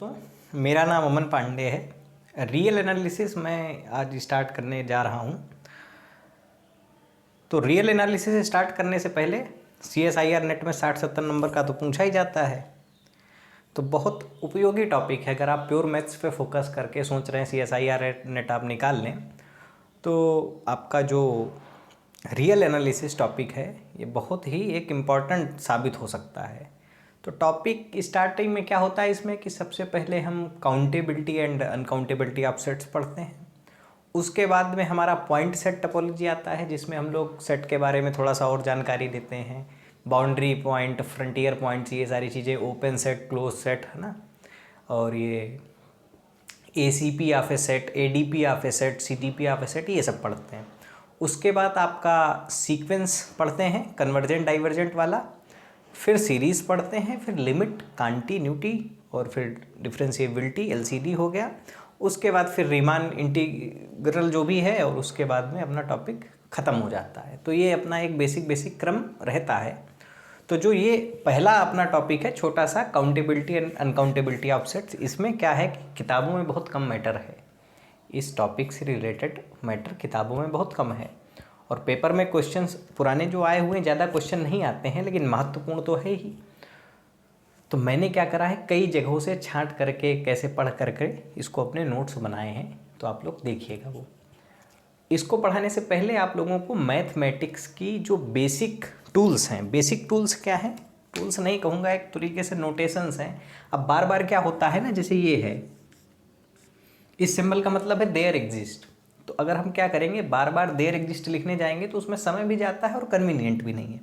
दोस्तों, मेरा नाम अमन पांडे है। रियल एनालिसिस मैं आज स्टार्ट करने जा रहा हूँ। तो रियल एनालिसिस स्टार्ट करने से पहले CSIR नेट में 60-70 नंबर का तो पूछा ही जाता है। तो बहुत उपयोगी टॉपिक है। अगर आप प्योर मैथ्स पे फोकस करके सोच रहे हैं CSIR नेट आप निकाल लें, तो आपका जो रियल एनालिसिस टॉपिक है ये बहुत ही एक इम्पॉर्टेंट साबित हो सकता है। तो टॉपिक स्टार्टिंग में क्या होता है इसमें कि सबसे पहले हम काउंटेबिलिटी एंड अनकाउंटेबिलिटी ऑफ सेट्स पढ़ते हैं। उसके बाद में हमारा पॉइंट सेट टोपोलॉजी आता है, जिसमें हम लोग सेट के बारे में थोड़ा सा और जानकारी देते हैं। बाउंड्री पॉइंट, फ्रंटियर पॉइंट्स, ये सारी चीज़ें, ओपन सेट, क्लोज सेट, है ना। और ये ACP of A set, ADP of A set, CTP of A set, ये सब पढ़ते हैं। उसके बाद आपका सीक्वेंस पढ़ते हैं, कन्वर्जेंट डाइवर्जेंट वाला। फिर सीरीज़ पढ़ते हैं, फिर लिमिट, कॉन्टिन्यूटी, और फिर डिफरेंशिएबिलिटी, LCD हो गया। उसके बाद फिर रीमान इंटीग्रल जो भी है, और उसके बाद में अपना टॉपिक ख़त्म हो जाता है। तो ये अपना एक बेसिक क्रम रहता है। तो जो ये पहला अपना टॉपिक है छोटा सा, काउंटेबिलिटी एंड अनकाउंटेबिलिटी ऑफ सेट्स, इसमें क्या है कि किताबों में बहुत कम मैटर है। इस टॉपिक से रिलेटेड मैटर किताबों में बहुत कम है, और पेपर में क्वेश्चंस पुराने जो आए हुए हैं ज़्यादा क्वेश्चन नहीं आते हैं, लेकिन महत्वपूर्ण तो है ही। तो मैंने क्या करा है, कई जगहों से छांट करके, कैसे पढ़ करके इसको अपने नोट्स बनाए हैं। तो आप लोग देखिएगा वो। इसको पढ़ाने से पहले आप लोगों को मैथमेटिक्स की जो बेसिक टूल्स हैं, बेसिक टूल्स क्या हैं, टूल्स नहीं कहूँगा, एक तरीके से नोटेशंस हैं। अब बार बार क्या होता है ना, जैसे ये है, इस सिंबल का मतलब है देयर एग्जिस्ट। तो अगर हम क्या करेंगे, बार बार देयर एग्जिस्ट लिखने जाएंगे तो उसमें समय भी जाता है और कन्वीनियंट भी नहीं है।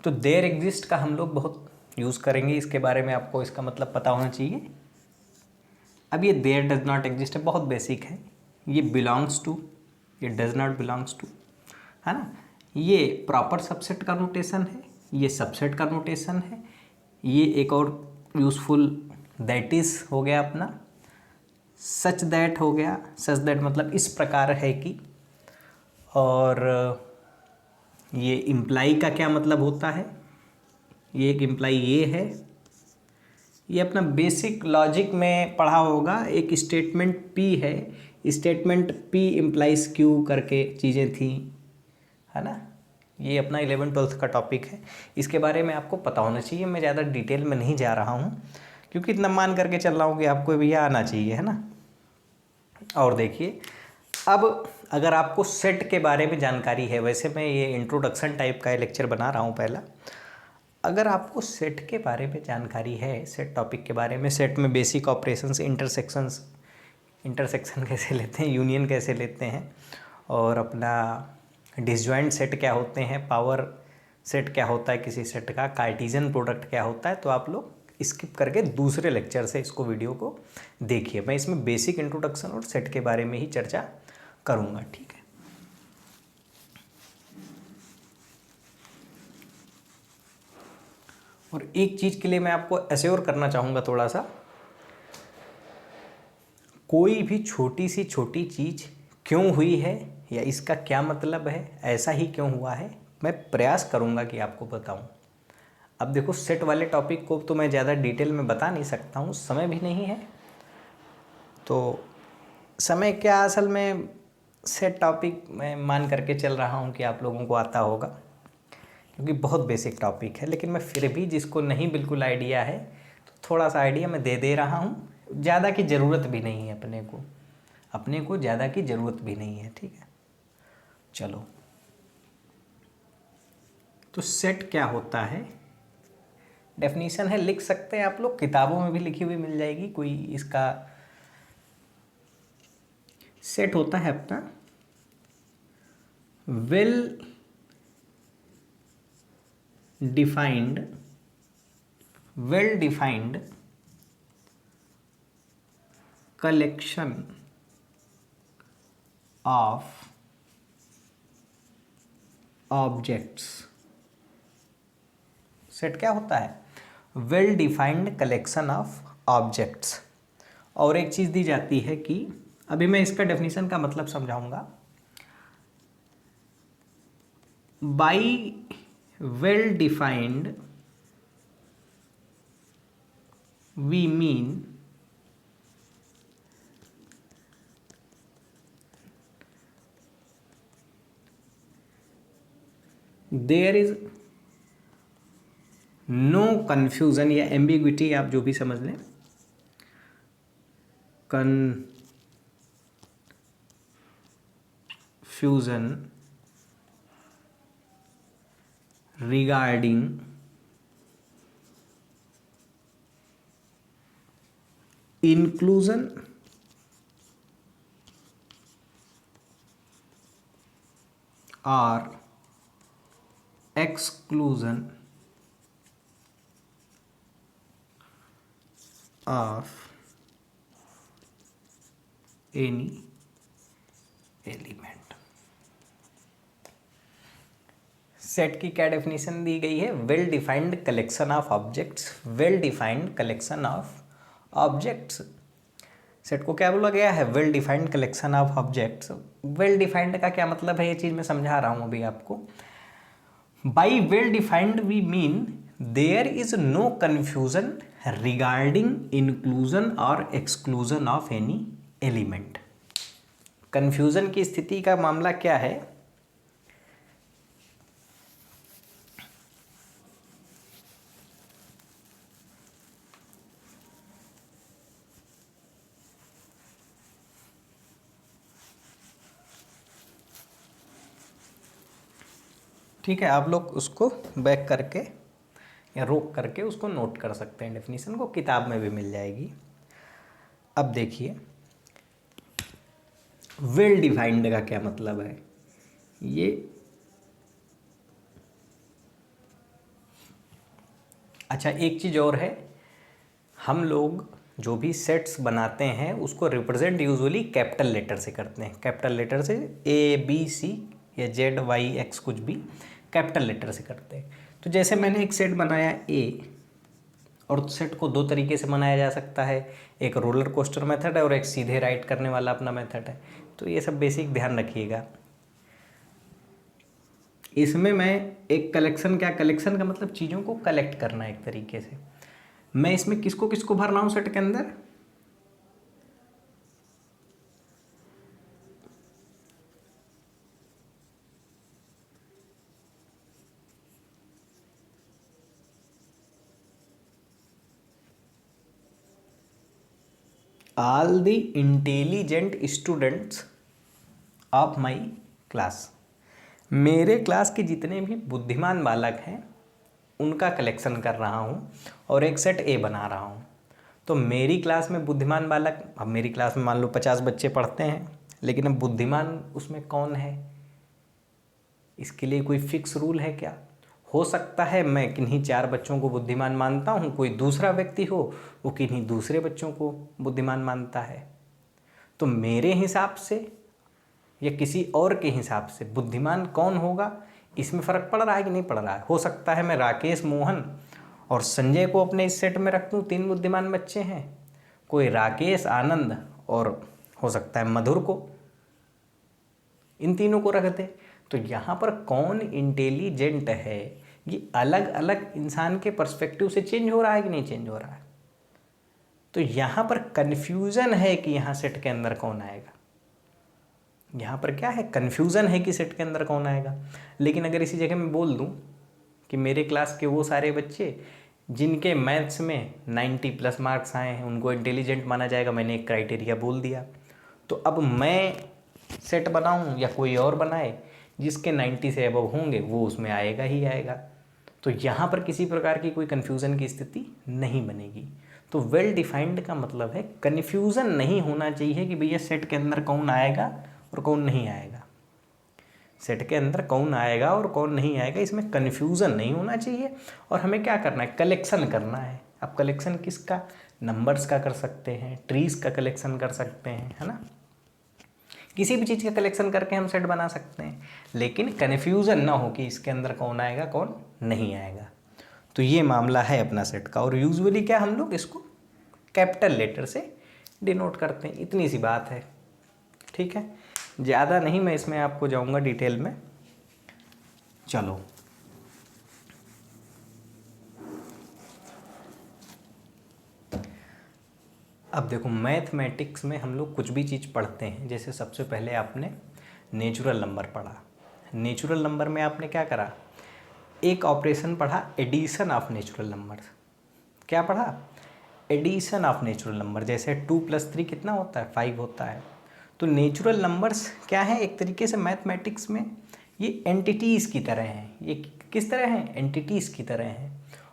तो देयर एग्जिस्ट का हम लोग बहुत यूज़ करेंगे। इसके बारे में आपको इसका मतलब पता होना चाहिए। अब ये देयर डज नॉट एग्जिस्ट है, बहुत बेसिक है। ये बिलोंग्स टू, ये डज नॉट बिलोंग्स टू, है ना। ये प्रॉपर सबसेट का नोटेशन है, ये सबसेट का नोटेशन है। ये एक और यूज़फुल दैट इज़ हो गया अपना, सच दैट हो गया। सच दैट मतलब इस प्रकार है कि, और ये इम्प्लाई का क्या मतलब होता है, ये एक इम्प्लाई ये है। ये अपना बेसिक लॉजिक में पढ़ा होगा, एक स्टेटमेंट P है, स्टेटमेंट P इम्प्लाइज Q करके चीज़ें थी, है ना। ये अपना 11th-12th का टॉपिक है। इसके बारे में आपको पता होना चाहिए। मैं ज़्यादा डिटेल में नहीं जा रहा हूँ, क्योंकि इतना मान करके चल रहा हूँ कि आपको भैया आना चाहिए, है ना। और देखिए, अब अगर आपको सेट के बारे में जानकारी है, वैसे मैं ये इंट्रोडक्शन टाइप का लेक्चर बना रहा हूँ पहला। अगर आपको सेट के बारे में जानकारी है, सेट टॉपिक के बारे में, सेट में बेसिक ऑपरेशंस, इंटरसेक्शन कैसे लेते हैं, यूनियन कैसे लेते हैं, और अपना डिसजॉइंट सेट क्या होते हैं, पावर सेट क्या होता है किसी सेट का, कार्टेशियन प्रोडक्ट क्या होता है, तो आप लोग स्किप करके दूसरे लेक्चर से इसको वीडियो को देखिए। मैं इसमें बेसिक इंट्रोडक्शन और सेट के बारे में ही चर्चा करूँगा, ठीक है। और एक चीज़ के लिए मैं आपको एश्योर करना चाहूँगा थोड़ा सा, कोई भी छोटी सी छोटी चीज़ क्यों हुई है या इसका क्या मतलब है, ऐसा ही क्यों हुआ है, मैं प्रयास करूँगा कि आपको बताऊँ। अब देखो, सेट वाले टॉपिक को तो मैं ज़्यादा डिटेल में बता नहीं सकता हूँ, समय भी नहीं है। तो समय क्या, असल में सेट टॉपिक मैं मान करके चल रहा हूँ कि आप लोगों को आता होगा, क्योंकि बहुत बेसिक टॉपिक है। लेकिन मैं फिर भी जिसको नहीं बिल्कुल आइडिया है, तो थोड़ा सा आइडिया मैं दे रहा हूँ। ज़्यादा की ज़रूरत भी नहीं है अपने को ज़्यादा की ज़रूरत भी नहीं है, ठीक है। चलो, तो सेट क्या होता है, डेफिनेशन है, लिख सकते हैं आप लोग, किताबों में भी लिखी हुई मिल जाएगी कोई इसका। सेट होता है अपना well defined collection of objects. Set क्या होता है, well defined collection of objects. और एक चीज़ दी जाती है कि, अभी मैं इसका डेफिनेशन का मतलब समझाऊंगा। By well defined we mean there is no confusion या एम्बिग्विटी, आप जो भी समझ लें, confusion regarding inclusion or exclusion of any element. Set की क्या डेफिनेशन दी गई है? Well defined collection of objects, well defined collection of objects. Set को क्या बोला गया है? Well defined collection of objects. Well defined का क्या मतलब है, ये चीज़ मैं समझा रहा हूँ अभी आपको। By well defined we mean there is no confusion regarding inclusion और exclusion of any element. Confusion की स्थिति का मामला क्या है? ठीक है, आप लोग उसको बैक करके या रोक करके उसको नोट कर सकते हैं, डेफिनेशन को किताब में भी मिल जाएगी। अब देखिए वेल डिफाइंड का क्या मतलब है। ये अच्छा, एक चीज़ और है, हम लोग जो भी सेट्स बनाते हैं उसको रिप्रेजेंट यूजुअली कैपिटल लेटर से करते हैं। कैपिटल लेटर से ABC या ZYX कुछ भी कैपिटल लेटर से करते हैं। तो जैसे मैंने एक सेट बनाया A, और सेट को दो तरीके से बनाया जा सकता है, एक रोलर कोस्टर मेथड है और एक सीधे राइट करने वाला अपना मेथड है। तो ये सब बेसिक ध्यान रखिएगा। इसमें मैं एक कलेक्शन, क्या कलेक्शन का मतलब चीज़ों को कलेक्ट करना एक तरीके से। मैं इसमें किसको किसको भर रहा हूँ सेट के अंदर? All the intelligent students of my class. मेरे क्लास के जितने भी बुद्धिमान बालक हैं उनका कलेक्शन कर रहा हूँ और एक सेट A बना रहा हूँ। तो मेरी क्लास में बुद्धिमान बालक, अब मेरी क्लास में मान लो 50 बच्चे पढ़ते हैं, लेकिन अब बुद्धिमान उसमें कौन है, इसके लिए कोई फिक्स रूल है क्या? हो सकता है मैं किन्हीं 4 बच्चों को बुद्धिमान मानता हूँ, कोई दूसरा व्यक्ति हो वो किन्हीं दूसरे बच्चों को बुद्धिमान मानता है। तो मेरे हिसाब से या किसी और के हिसाब से बुद्धिमान कौन होगा, इसमें फ़र्क पड़ रहा है कि नहीं पड़ रहा है? हो सकता है मैं राकेश, मोहन और संजय को अपने इस सेट में रख दूँ, 3 बुद्धिमान बच्चे हैं। कोई राकेश, आनंद और हो सकता है मधुर को, इन तीनों को रख दे। तो यहाँ पर कौन इंटेलिजेंट है, ये अलग अलग इंसान के पर्सपेक्टिव से चेंज हो रहा है कि नहीं चेंज हो रहा है? तो यहाँ पर कन्फ्यूज़न है कि यहाँ सेट के अंदर कौन आएगा। यहाँ पर क्या है, कन्फ्यूज़न है कि सेट के अंदर कौन आएगा। लेकिन अगर इसी जगह मैं बोल दूँ कि मेरे क्लास के वो सारे बच्चे जिनके मैथ्स में 90+ मार्क्स आए हैं उनको इंटेलिजेंट माना जाएगा, मैंने एक क्राइटेरिया बोल दिया। तो अब मैं सेट बनाऊँ या कोई और बनाए, जिसके 90 से अबव होंगे वो उसमें आएगा ही आएगा। तो यहाँ पर किसी प्रकार की कोई कन्फ्यूज़न की स्थिति नहीं बनेगी। तो वेल डिफाइंड का मतलब है कन्फ्यूज़न नहीं होना चाहिए कि भैया सेट के अंदर कौन आएगा और कौन नहीं आएगा। सेट के अंदर कौन आएगा और कौन नहीं आएगा, इसमें कन्फ्यूज़न नहीं होना चाहिए। और हमें क्या करना है, कलेक्शन करना है। अब कलेक्शन किसका? नंबर्स का कर सकते हैं, ट्रीज़ का कलेक्शन कर सकते हैं, है ना, किसी भी चीज़ का कलेक्शन करके हम सेट बना सकते हैं। लेकिन कन्फ्यूज़न ना हो कि इसके अंदर कौन आएगा कौन नहीं आएगा। तो ये मामला है अपना सेट का। और यूजुअली क्या हम लोग इसको कैपिटल लेटर से डिनोट करते हैं, इतनी सी बात है। ठीक है, ज़्यादा नहीं मैं इसमें आपको जाऊंगा डिटेल में। चलो अब देखो, मैथमेटिक्स में हम लोग कुछ भी चीज़ पढ़ते हैं, जैसे सबसे पहले आपने नेचुरल नंबर पढ़ा। नेचुरल नंबर में आपने क्या करा, एक ऑपरेशन पढ़ा एडिशन ऑफ नेचुरल नंबर। क्या पढ़ा? Addition of natural number. जैसे 2+3 कितना होता है? 5 होता है। तो नेचुरल नंबर्स क्या है? एक तरीके से मैथमेटिक्स में ये एंटिटीज़ की तरह हैं। ये किस तरह हैं? एंटिटीज़ की तरह हैं।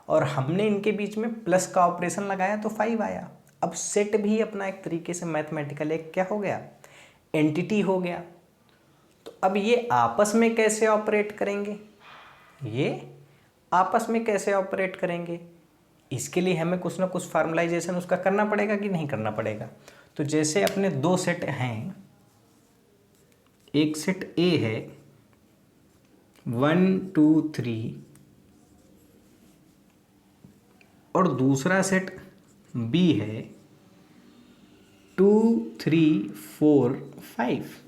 और हमने इनके बीच में प्लस का ऑपरेशन लगाया तो 5 आया। अब सेट भी अपना एक तरीके से मैथमेटिकल एक क्या हो गया? एंटिटी हो गया। तो अब ये आपस में कैसे ऑपरेट करेंगे? ये आपस में कैसे ऑपरेट करेंगे? इसके लिए हमें कुछ ना कुछ फार्मलाइजेशन उसका करना पड़ेगा कि नहीं करना पड़ेगा? तो जैसे अपने दो सेट हैं, एक सेट ए है 1 2 3 और दूसरा सेट बी है 2 3 4 5।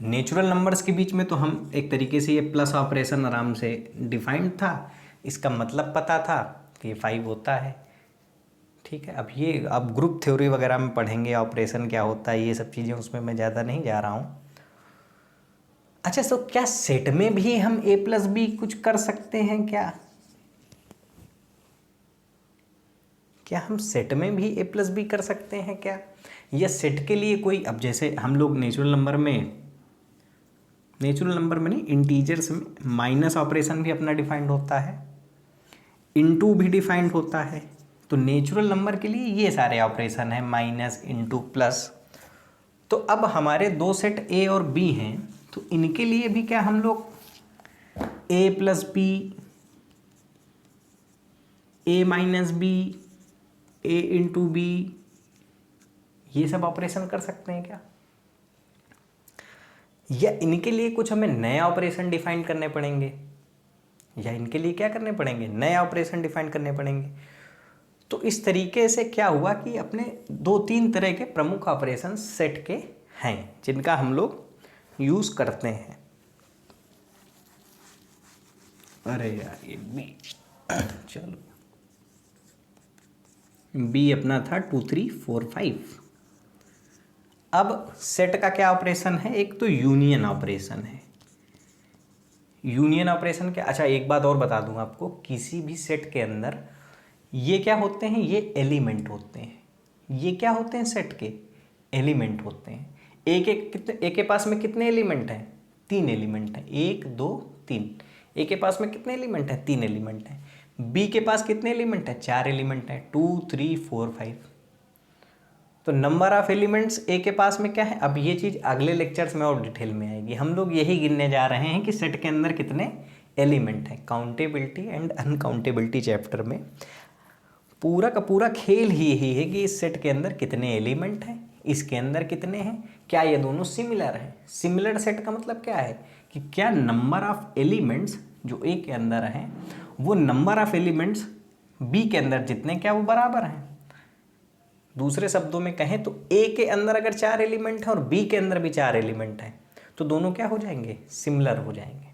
नेचुरल नंबर्स के बीच में तो हम एक तरीके से ये प्लस ऑपरेशन आराम से डिफाइंड था, इसका मतलब पता था कि ये 5 होता है। ठीक है, अब ग्रुप थ्योरी वगैरह में पढ़ेंगे ऑपरेशन क्या होता है, ये सब चीज़ें, उसमें मैं ज़्यादा नहीं जा रहा हूँ। अच्छा, तो क्या सेट में भी हम a+b कुछ कर सकते हैं क्या? क्या हम सेट में भी a+b कर सकते हैं क्या? या सेट के लिए कोई, अब जैसे हम लोग नेचुरल नंबर में नहीं, इंटीजर्स में माइनस ऑपरेशन भी अपना डिफाइंड होता है, इनटू भी डिफाइंड होता है। तो नेचुरल नंबर के लिए ये सारे ऑपरेशन है, माइनस, इनटू, प्लस। तो अब हमारे दो सेट ए और बी हैं, तो इनके लिए भी क्या हम लोग a+b, a-b, a×b, ये सब ऑपरेशन कर सकते हैं क्या? या इनके लिए कुछ हमें नए ऑपरेशन डिफाइन करने पड़ेंगे? या इनके लिए क्या करने पड़ेंगे? नए ऑपरेशन डिफाइन करने पड़ेंगे। तो इस तरीके से क्या हुआ कि अपने 2-3 तरह के प्रमुख ऑपरेशन सेट के हैं जिनका हम लोग यूज़ करते हैं। अरे यार, ये बी, चलो, बी अपना था 2 3 4 5। अब सेट का क्या ऑपरेशन है? एक तो यूनियन ऑपरेशन है। यूनियन ऑपरेशन क्या? अच्छा, एक बात और बता दूं आपको, किसी भी सेट के अंदर ये क्या होते हैं? ये एलिमेंट होते हैं। ये क्या होते हैं? सेट के एलिमेंट होते हैं। ए के पास में कितने एलिमेंट हैं? 3 एलिमेंट हैं। 1 2 3। ए के पास में कितने एलिमेंट हैं? 3 एलिमेंट हैं। बी के पास कितने एलिमेंट हैं? 4 एलिमेंट हैं। 2 3 4 5। तो नंबर ऑफ एलिमेंट्स ए के पास में क्या है? अब ये चीज़ अगले लेक्चर्स में और डिटेल में आएगी। हम लोग यही गिनने जा रहे हैं कि सेट के अंदर कितने एलिमेंट हैं। काउंटेबिलिटी एंड अनकाउंटेबिलिटी चैप्टर में पूरा का पूरा खेल ही यही है कि इस सेट के अंदर कितने एलिमेंट हैं, इसके अंदर कितने हैं, क्या ये दोनों सिमिलर हैं। सिमिलर सेट का मतलब क्या है कि क्या नंबर ऑफ एलिमेंट्स जो ए के अंदर हैं वो नंबर ऑफ एलिमेंट्स बी के अंदर जितने, क्या वो बराबर हैं। दूसरे शब्दों में कहें तो ए के अंदर अगर 4 एलिमेंट हैं और बी के अंदर भी 4 एलिमेंट हैं तो दोनों क्या हो जाएंगे? सिमिलर हो जाएंगे।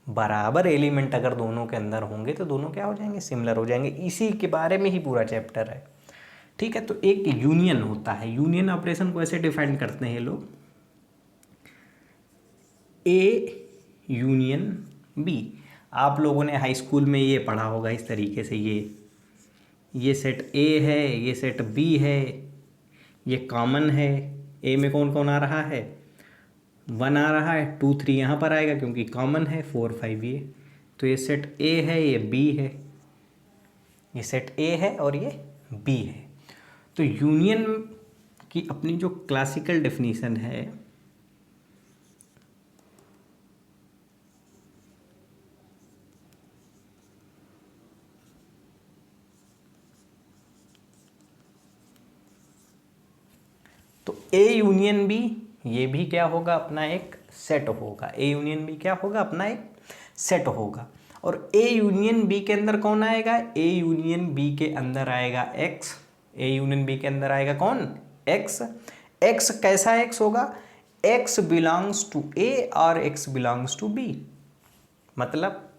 बराबर एलिमेंट अगर दोनों के अंदर होंगे तो दोनों क्या हो जाएंगे? सिमिलर हो जाएंगे। इसी के बारे में ही पूरा चैप्टर है। ठीक है, तो एक यूनियन होता है। यूनियन ऑपरेशन को ऐसे डिफाइन करते हैं लोग, ए यूनियन बी। आप लोगों ने हाई स्कूल में ये पढ़ा होगा इस तरीके से, ये सेट ए है, ये सेट बी है, ये कॉमन है। ए में कौन कौन आ रहा है? 1 आ रहा है, 2 3 यहाँ पर आएगा क्योंकि कॉमन है, 4 5 ये। तो ये सेट ए है, ये बी है, ये सेट ए है और ये बी है। तो यूनियन की अपनी जो क्लासिकल डेफिनेशन है, तो ए यूनियन बी, ये भी क्या होगा? अपना एक सेट होगा। ए यूनियन बी क्या होगा? अपना एक सेट होगा। और ए यूनियन बी के अंदर कौन आएगा? ए यूनियन बी के अंदर आएगा एक्स। ए यूनियन बी के अंदर आएगा कौन? एक्स। एक्स कैसा एक्स होगा? एक्स बिलोंग्स टू ए और एक्स बिलोंग्स टू बी। मतलब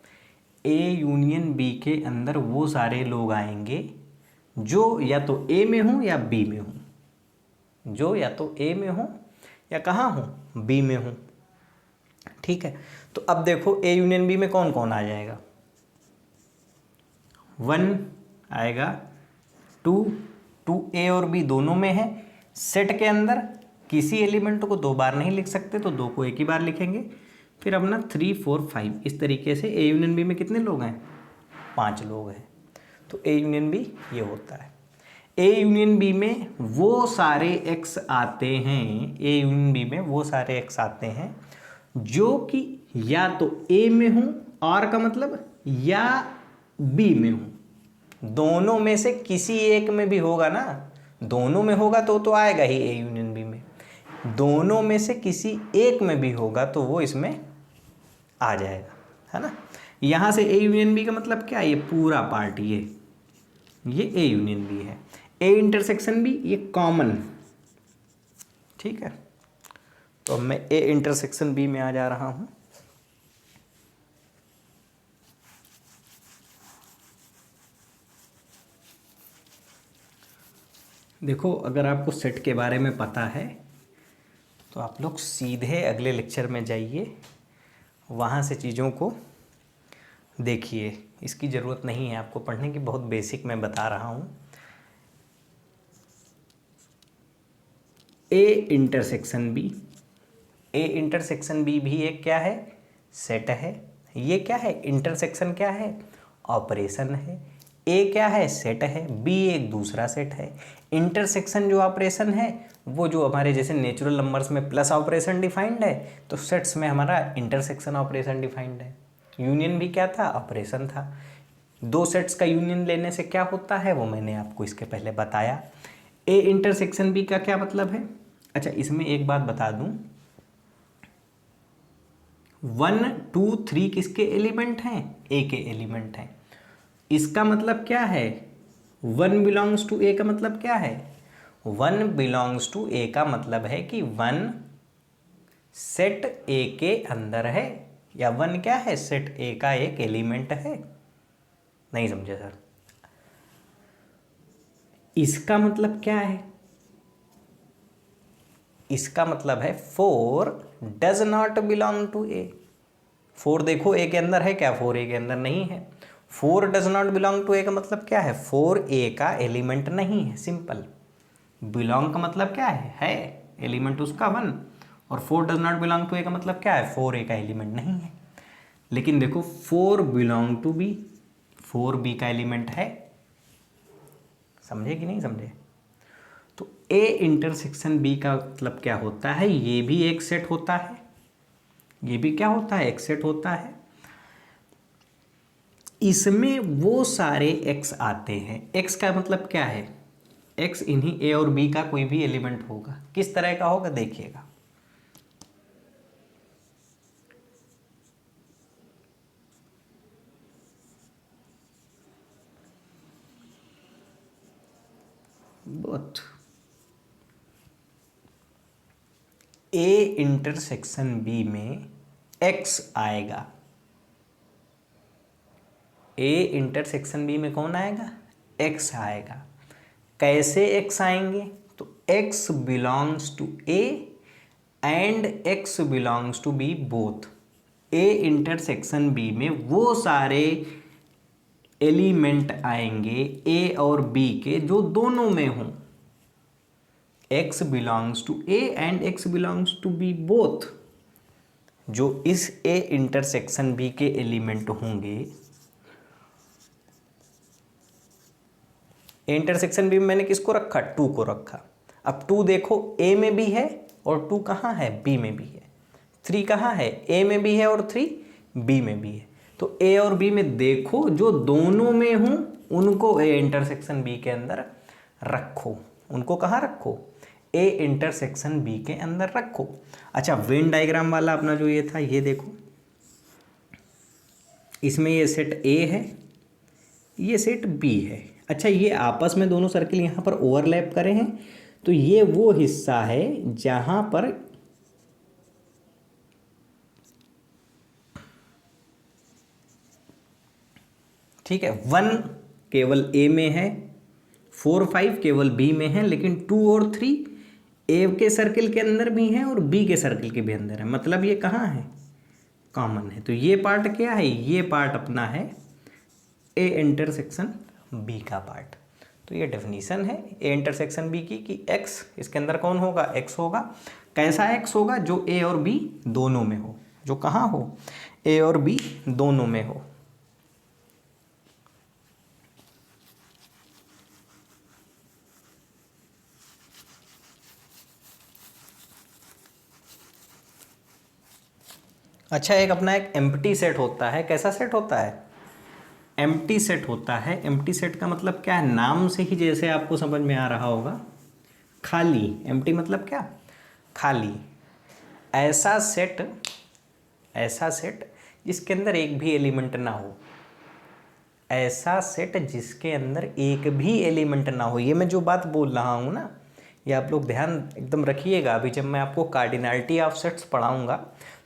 ए यूनियन बी के अंदर वो सारे लोग आएंगे जो या तो ए में हों या बी में हों, जो या तो ए में हो या कहाँ हो? बी में हो। ठीक है, तो अब देखो ए यूनियन बी में कौन कौन आ जाएगा, 1 आएगा, 2 ए और बी दोनों में है। सेट के अंदर किसी एलिमेंट को 2 बार नहीं लिख सकते, तो 2 को एक ही बार लिखेंगे। फिर अपना 3 4 5 इस तरीके से ए यूनियन बी में कितने लोग हैं, 5 लोग हैं। तो ए यूनियन बी ये होता है। ए यूनियन बी में वो सारे एक्स आते हैं, ए यूनियन बी में वो सारे एक्स आते हैं जो कि या तो ए में हो, और का मतलब या बी में हो, दोनों में से किसी एक में भी होगा ना, दोनों में होगा तो आएगा ही ए यूनियन बी में, दोनों में से किसी एक में भी होगा तो वो इसमें आ जाएगा, है ना। यहाँ से ए यूनियन बी का मतलब क्या है, ये पूरा पार्ट ये ए यूनियन बी है। ए इंटरसेक्शन बी ये कॉमन, ठीक है। तो अब मैं ए इंटरसेक्शन बी में आ जा रहा हूँ। देखो, अगर आपको सेट के बारे में पता है तो आप लोग सीधे अगले लेक्चर में जाइए, वहाँ से चीज़ों को देखिए, इसकी ज़रूरत नहीं है आपको पढ़ने की, बहुत बेसिक मैं बता रहा हूँ। A intersection B, A intersection B भी एक क्या है, सेट है। ये क्या है, इंटरसेक्शन क्या है, ऑपरेशन है। ए क्या है, सेट है, बी एक दूसरा सेट है। इंटरसेक्शन जो ऑपरेशन है वो जो हमारे जैसे नेचुरल नंबर्स में प्लस ऑपरेशन डिफाइंड है, तो सेट्स में हमारा इंटरसेक्शन ऑपरेशन डिफाइंड है। यूनियन भी क्या था, ऑपरेशन था। 2 सेट्स का यूनियन लेने से क्या होता है वो मैंने आपको इसके पहले बताया। ए इंटरसेक्शन बी का क्या मतलब है, अच्छा इसमें एक बात बता दूं, 1 2 3 किसके एलिमेंट हैं, ए के एलिमेंट हैं। इसका मतलब क्या है, 1 बिलोंग्स टू ए का मतलब क्या है, 1 बिलोंग्स टू ए का मतलब है कि 1 सेट ए के अंदर है, या 1 क्या है, सेट ए का एक एलिमेंट है। नहीं समझे सर, इसका मतलब क्या है, इसका मतलब है 4 डज नॉट बिलोंग टू ए। 4 देखो ए के अंदर है क्या, 4 ए के अंदर नहीं है। 4 डज नॉट बिलोंग टू ए का मतलब क्या है, 4 ए का एलिमेंट नहीं है, सिंपल। बिलोंग का मतलब क्या है एलिमेंट उसका 1, और 4 डज नॉट बिलोंग टू ए का मतलब क्या है, 4 ए का एलिमेंट नहीं है। लेकिन देखो 4 बिलोंग टू बी, 4 बी का एलिमेंट है, समझे कि नहीं समझे। तो ए इंटरसेक्शन बी का मतलब क्या होता है, ये भी एक सेट होता है, ये भी क्या होता है, एक सेट होता है। इसमें वो सारे एक्स आते हैं, एक्स का मतलब क्या है, एक्स इन्हीं ए और बी का कोई भी एलिमेंट होगा। किस तरह का होगा देखिएगा, बोथ ए इंटरसेक्शन बी में एक्स आएगा, ए इंटरसेक्शन बी में कौन आएगा, एक्स आएगा। कैसे एक्स आएंगे, तो X belongs to A and X belongs to B both. A intersection B में वो सारे एलिमेंट आएंगे ए और बी के जो दोनों में हों, x belongs to A and x belongs to B both. जो इस ए इंटरसेक्शन बी के एलिमेंट होंगे, ए इंटरसेक्शन बी में मैंने किसको रखा, 2 को रखा। अब 2 देखो ए में भी है और 2 कहाँ है, बी में भी है। 3 कहाँ है, ए में भी है और 3 बी में भी है। तो ए और बी में देखो जो दोनों में हों उनको ए इंटरसेक्शन बी के अंदर रखो। उनको कहाँ रखो, ए इंटरसेक्शन बी के अंदर रखो। अच्छा, वेन डायग्राम वाला अपना जो ये था, ये देखो, इसमें ये सेट ए है, ये सेट बी है। अच्छा, ये आपस में दोनों सर्किल यहाँ पर ओवरलैप करे हैं, तो ये वो हिस्सा है जहाँ पर ठीक है 1 केवल ए में है, 4 5 केवल बी में है, लेकिन 2 और 3 ए के सर्किल के अंदर भी हैं और बी के सर्किल के भी अंदर है। मतलब ये कहाँ है, कॉमन है। तो ये पार्ट क्या है, ये पार्ट अपना है ए इंटरसेक्शन बी का पार्ट। तो ये डेफिनीशन है ए इंटरसेक्शन बी की कि एक्स इसके अंदर कौन होगा, एक्स होगा। कैसा एक्स होगा, जो ए और बी दोनों में हो, जो कहाँ हो, ए और बी दोनों में हो। अच्छा, एक अपना एक एम्प्टी सेट होता है। कैसा सेट होता है, एम्प्टी सेट होता है। एम्प्टी सेट का मतलब क्या है, नाम से ही जैसे आपको समझ में आ रहा होगा, खाली। एम्प्टी मतलब क्या, खाली। ऐसा सेट, ऐसा सेट जिसके अंदर एक भी एलिमेंट ना हो, ऐसा सेट जिसके अंदर एक भी एलिमेंट ना हो। ये मैं जो बात बोल रहा हूँ ना, ये आप लोग ध्यान एकदम रखिएगा। अभी जब मैं आपको कार्डिनैलिटी ऑफ सेट्स पढ़ाऊँगा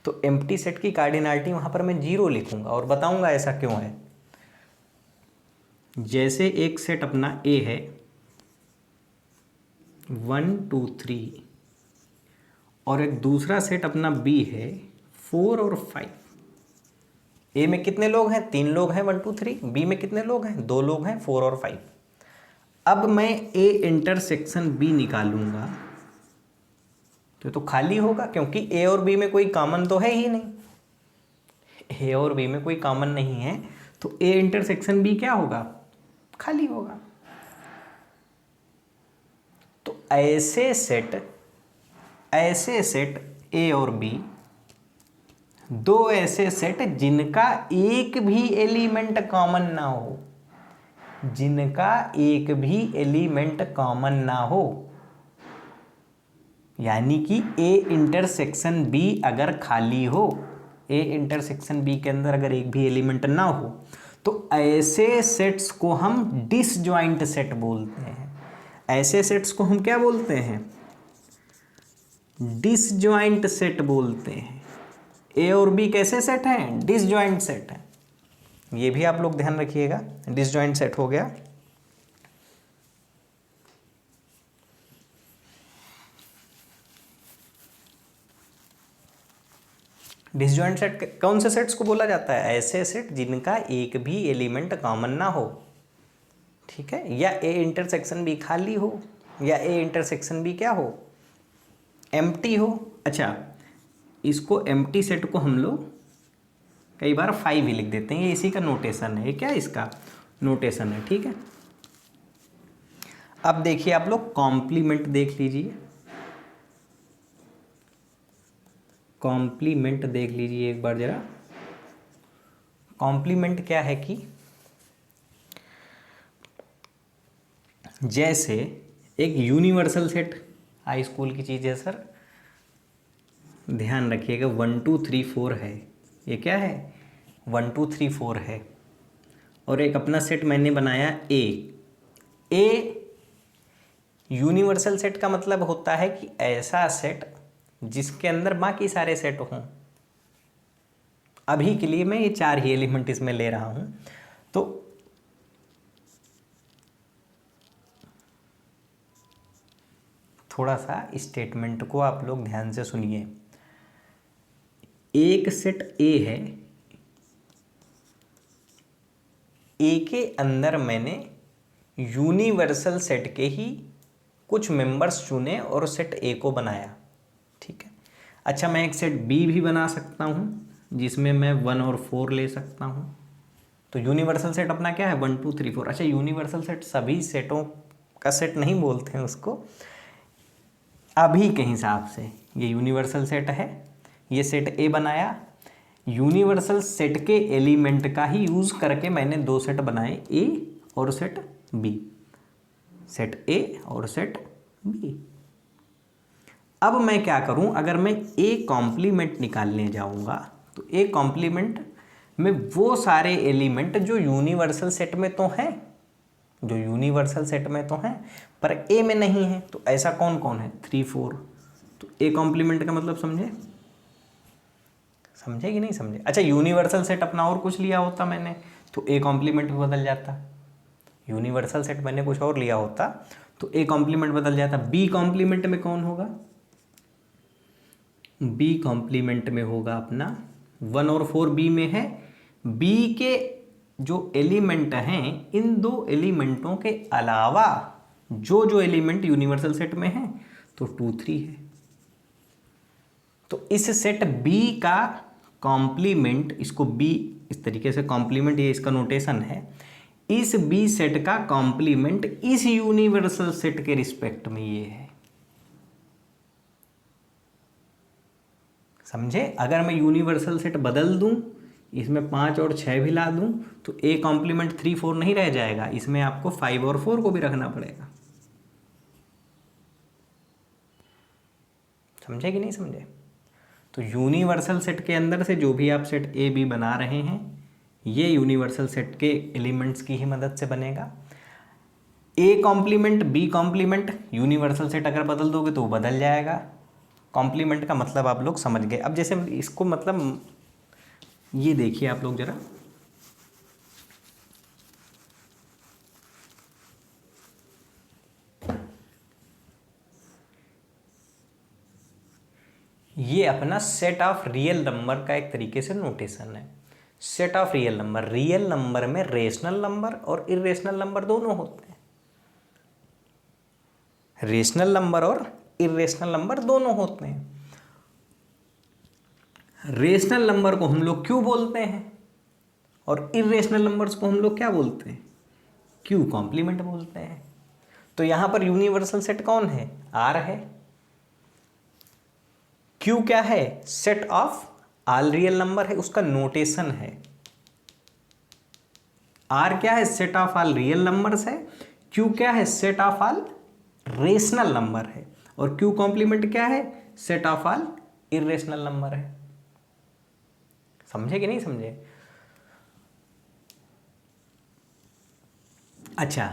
तो एम्प्टी सेट की कार्डिनैलिटी वहाँ पर मैं 0 लिखूँगा और बताऊँगा ऐसा क्यों है। जैसे एक सेट अपना ए है 1 2 3 और एक दूसरा सेट अपना बी है 4 और 5। ए में कितने लोग हैं, 3 लोग हैं 1 2 3। बी में कितने लोग हैं, 2 लोग हैं 4 और 5। अब मैं ए इंटरसेक्शन बी निकालूंगा तो खाली होगा, क्योंकि ए और बी में कोई कॉमन तो है ही नहीं। ए और बी में कोई कॉमन नहीं है, तो ए इंटरसेक्शन बी क्या होगा, खाली होगा। तो ऐसे सेट ए और बी, दो ऐसे सेट जिनका एक भी एलिमेंट कॉमन ना हो, जिनका एक भी एलिमेंट कॉमन ना हो, यानी कि ए इंटरसेक्शन बी अगर खाली हो, ए इंटरसेक्शन बी के अंदर अगर एक भी एलिमेंट ना हो, तो ऐसे सेट्स को हम डिसजॉइंट सेट बोलते हैं। ऐसे सेट्स को हम क्या बोलते हैं, डिसजॉइंट सेट बोलते हैं। ए और बी कैसे सेट हैं, डिसजॉइंट सेट हैं। ये भी आप लोग ध्यान रखिएगा, डिसजॉइंट सेट हो गया। डिसजॉइंट सेट कौन से सेट्स को बोला जाता है, ऐसे सेट जिनका एक भी एलिमेंट कॉमन ना हो, ठीक है, या ए इंटरसेक्शन बी खाली हो, या ए इंटरसेक्शन बी क्या हो, एम्प्टी हो। अच्छा, इसको एम्प्टी सेट को हम लोग कई बार 5 ही लिख देते हैं, ये इसी का नोटेशन है। ये क्या इसका नोटेशन है, ठीक है। अब देखिए आप लोग कॉम्प्लीमेंट देख लीजिए, कॉम्प्लीमेंट देख लीजिए एक बार जरा। कॉम्प्लीमेंट क्या है कि जैसे एक यूनिवर्सल सेट, हाई स्कूल की चीज़ है सर, ध्यान रखिएगा, 1 2 3 4 है। ये क्या है, 1 2 3 4 है। और एक अपना सेट मैंने बनाया ए यूनिवर्सल सेट का मतलब होता है कि ऐसा सेट जिसके अंदर बाकी सारे सेट हों। अभी के लिए मैं ये 4 ही एलिमेंट इसमें ले रहा हूं, तो थोड़ा सा स्टेटमेंट को आप लोग ध्यान से सुनिए। एक सेट ए है, ए के अंदर मैंने यूनिवर्सल सेट के ही कुछ मेंबर्स चुने और सेट ए को बनाया, ठीक है। अच्छा, मैं एक सेट बी भी बना सकता हूँ जिसमें मैं 1 और 4 ले सकता हूँ। तो यूनिवर्सल सेट अपना क्या है, 1 2 3 4। अच्छा, यूनिवर्सल सेट सभी सेटों का सेट नहीं बोलते हैं उसको, अभी के हिसाब से ये यूनिवर्सल सेट है। ये सेट ए बनाया, यूनिवर्सल सेट के एलिमेंट का ही यूज़ करके मैंने 2 सेट बनाए, ए और सेट बी, सेट ए और सेट बी। अब मैं क्या करूं, अगर मैं ए कॉम्प्लीमेंट निकालने जाऊंगा तो ए कॉम्प्लीमेंट में वो सारे एलिमेंट जो यूनिवर्सल सेट में तो हैं, जो यूनिवर्सल सेट में तो हैं पर ए में नहीं है, तो ऐसा कौन कौन है, 3 4। तो ए कॉम्प्लीमेंट का मतलब समझे कि नहीं समझे। अच्छा, यूनिवर्सल सेट अपना और कुछ लिया होता मैंने तो ए कॉम्प्लीमेंट भी बदल जाता। यूनिवर्सल सेट मैंने कुछ और लिया होता तो ए कॉम्प्लीमेंट बदल जाता। बी कॉम्प्लीमेंट में कौन होगा, बी कॉम्प्लीमेंट में होगा अपना 1 और 4 बी में है। बी के जो एलिमेंट हैं, इन दो एलिमेंटों के अलावा जो जो एलिमेंट यूनिवर्सल सेट में है, तो 2 3 है। तो इस सेट बी का कॉम्प्लीमेंट, इसको बी इस तरीके से कॉम्प्लीमेंट, ये इसका नोटेशन है, इस बी सेट का कॉम्प्लीमेंट इस यूनिवर्सल सेट के रिस्पेक्ट में ये है। समझे? अगर मैं यूनिवर्सल सेट बदल दूं, इसमें 5 और 6 भी ला दूं, तो ए कॉम्प्लीमेंट 3 4 नहीं रह जाएगा, इसमें आपको 5 और 4 को भी रखना पड़ेगा। समझे कि नहीं समझे? तो यूनिवर्सल सेट के अंदर से जो भी आप सेट ए बी बना रहे हैं, ये यूनिवर्सल सेट के एलिमेंट्स की ही मदद से बनेगा। A complement B complement, universal set अगर बदल दोगे तो वो बदल जाएगा। कॉम्प्लीमेंट का मतलब आप लोग समझ गए। अब जैसे इसको मतलब ये देखिए आप लोग जरा, ये अपना सेट ऑफ रियल नंबर का एक तरीके से नोटेशन है। सेट ऑफ रियल नंबर में रेशनल नंबर और इरेशनल नंबर दोनों होते हैं। रेशनल नंबर और इरेशनल नंबर दोनों होते हैं। रेशनल नंबर को हम लोग क्यू बोलते हैं और इरेशनल नंबर्स को हम लोग क्या बोलते हैं? क्यू कॉम्प्लीमेंट बोलते हैं। तो यहां पर यूनिवर्सल सेट कौन है? आर है। क्यू क्या है? Set of all real number है, उसका नोटेशन है। आर क्या है? Set of all real numbers है। क्यू क्या है? Set of all rational number है। और क्यू कॉम्प्लीमेंट क्या है? Set of all irrational number है। समझे कि नहीं समझे? अच्छा,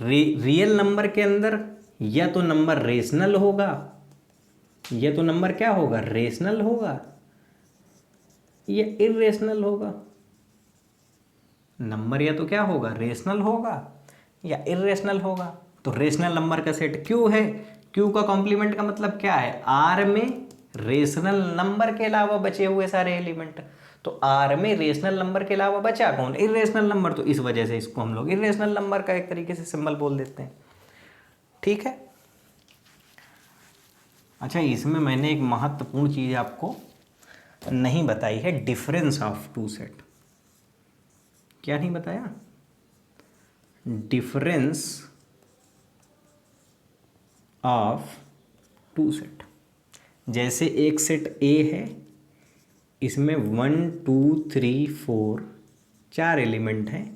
रियल नंबर के अंदर या तो नंबर रेशनल होगा, या तो नंबर क्या होगा? रेशनल होगा, या इरेशनल होगा। नंबर या तो क्या होगा? रेशनल होगा या इरेशनल होगा। तो रेशनल नंबर का सेट क्यू है। क्यू का कॉम्प्लीमेंट का मतलब क्या है? आर में रेशनल नंबर के अलावा बचे हुए सारे एलिमेंट। तो आर में रेशनल नंबर के अलावा बचा कौन? Irrational number. तो इस वजह से इसको हम लोग इरेशनल नंबर का एक तरीके से सिंबल बोल देते हैं। ठीक है। अच्छा, इसमें मैंने एक महत्वपूर्ण चीज़ आपको नहीं बताई है, डिफरेंस ऑफ टू सेट। क्या नहीं बताया? Difference of two set. जैसे एक सेट ए है, इसमें 1 2 3 4 4 एलिमेंट हैं।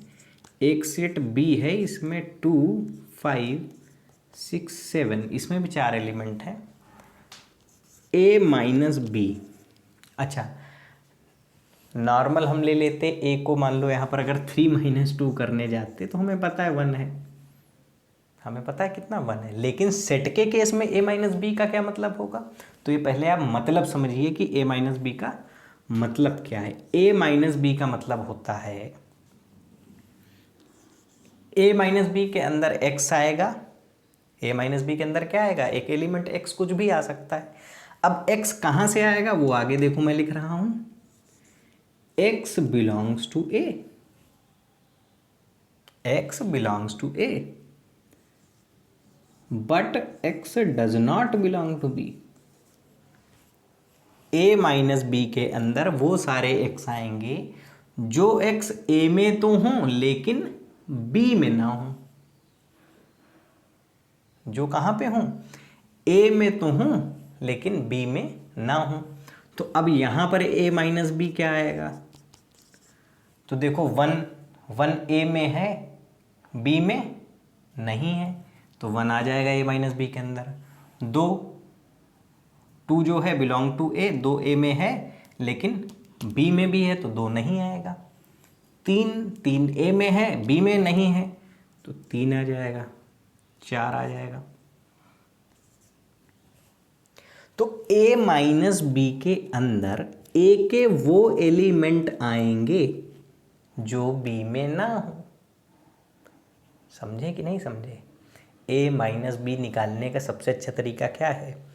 एक सेट बी है, इसमें 2 5 6 7, इसमें भी 4 एलिमेंट हैं। ए माइनस बी। अच्छा, नॉर्मल हम ले लेते ए को, मान लो यहाँ पर अगर 3 - 2 करने जाते तो हमें पता है 1 है, हमें पता है कितना 1 है। लेकिन सेट के केस में ए माइनस बी का क्या मतलब होगा? तो ये पहले आप मतलब समझिए कि ए माइनस बी का मतलब क्या है। ए माइनस बी का मतलब होता है, ए माइनस बी के अंदर एक्स आएगा। ए माइनस बी के अंदर क्या आएगा? एक एलिमेंट एक्स, कुछ भी आ सकता है। अब एक्स कहाँ से आएगा वो आगे देखो, मैं लिख रहा हूं, X belongs to A. X belongs to A, but X does not belong to B. A minus B के अंदर वो सारे एक्स आएंगे जो एक्स ए में तो हों लेकिन बी में ना हों। जो कहाँ पे हों? ए में तो हों लेकिन बी में ना हों। तो अब यहाँ पर ए माइनस बी क्या आएगा? तो देखो 1 ए में है, बी में नहीं है, तो 1 आ जाएगा ए माइनस बी के अंदर। 2 जो है बिलोंग टू ए, 2 ए में है लेकिन बी में भी है, तो 2 नहीं आएगा। 3 ए में है, बी में नहीं है, तो 3 आ जाएगा, 4 आ जाएगा। तो ए माइनस बी के अंदर ए के वो एलिमेंट आएंगे जो बी में ना हो। समझे कि नहीं समझे? ए माइनस बी निकालने का सबसे अच्छा तरीका क्या है?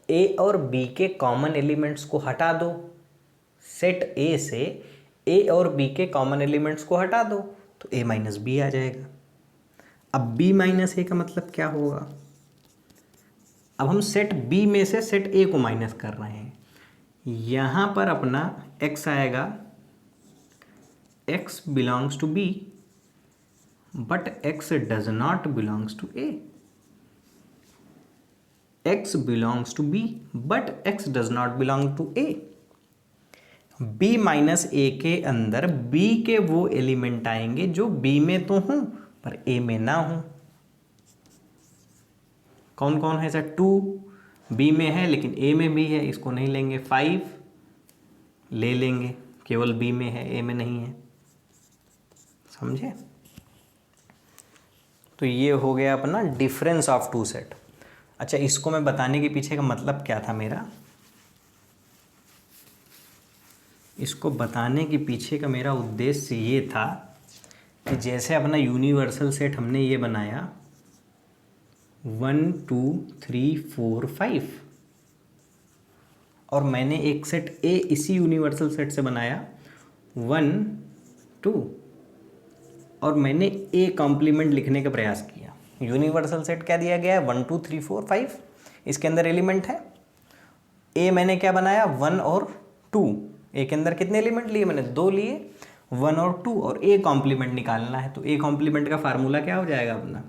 ए और बी के कॉमन एलिमेंट्स को हटा दो, सेट ए से ए और बी के कॉमन एलिमेंट्स को हटा दो तो ए माइनस बी आ जाएगा। अब बी माइनस ए का मतलब क्या होगा? अब हम सेट बी में से सेट ए को माइनस कर रहे हैं। यहाँ पर अपना x आएगा, x belongs to B but x does not belongs to A. x belongs to B but x does not belong to A. b minus A के अंदर b के वो एलिमेंट आएंगे जो b में तो हों पर a में ना हों। कौन कौन है सर? 2 b में है लेकिन a में भी है, इसको नहीं लेंगे। 5 ले लेंगे, केवल b में है, a में नहीं है। समझे? तो ये हो गया अपना डिफरेंस ऑफ टू सेट। अच्छा, इसको मैं बताने के पीछे का मतलब क्या था मेरा? इसको बताने के पीछे का मेरा उद्देश्य ये था कि जैसे अपना यूनिवर्सल सेट हमने ये बनाया 1 2 3 4 5 और मैंने एक सेट ए इसी यूनिवर्सल सेट से बनाया 1 2 और मैंने ए कॉम्प्लीमेंट लिखने का प्रयास किया। यूनिवर्सल सेट क्या दिया गया है? 1 2 3 4 5। इसके अंदर एलिमेंट है। ए मैंने क्या बनाया? 1 और 2। ए के अंदर कितने एलिमेंट लिए मैंने? 2 लिए, 1 और 2, और ए कॉम्प्लीमेंट निकालना है। तो ए कॉम्प्लीमेंट का फार्मूला क्या हो जाएगा अपना?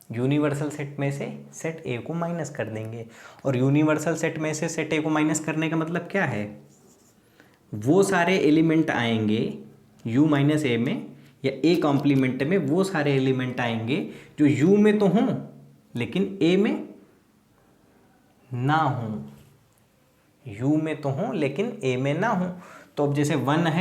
यूनिवर्सल सेट में से सेट ए को माइनस कर देंगे। और यूनिवर्सल सेट में से सेट ए को माइनस करने का मतलब क्या है? वो सारे एलिमेंट आएंगे u माइनस ए में या ए कॉम्प्लीमेंट में, वो सारे एलिमेंट आएंगे जो u में तो हों लेकिन a में ना हों। u में तो हों लेकिन a में ना हों। तो अब जैसे 1 है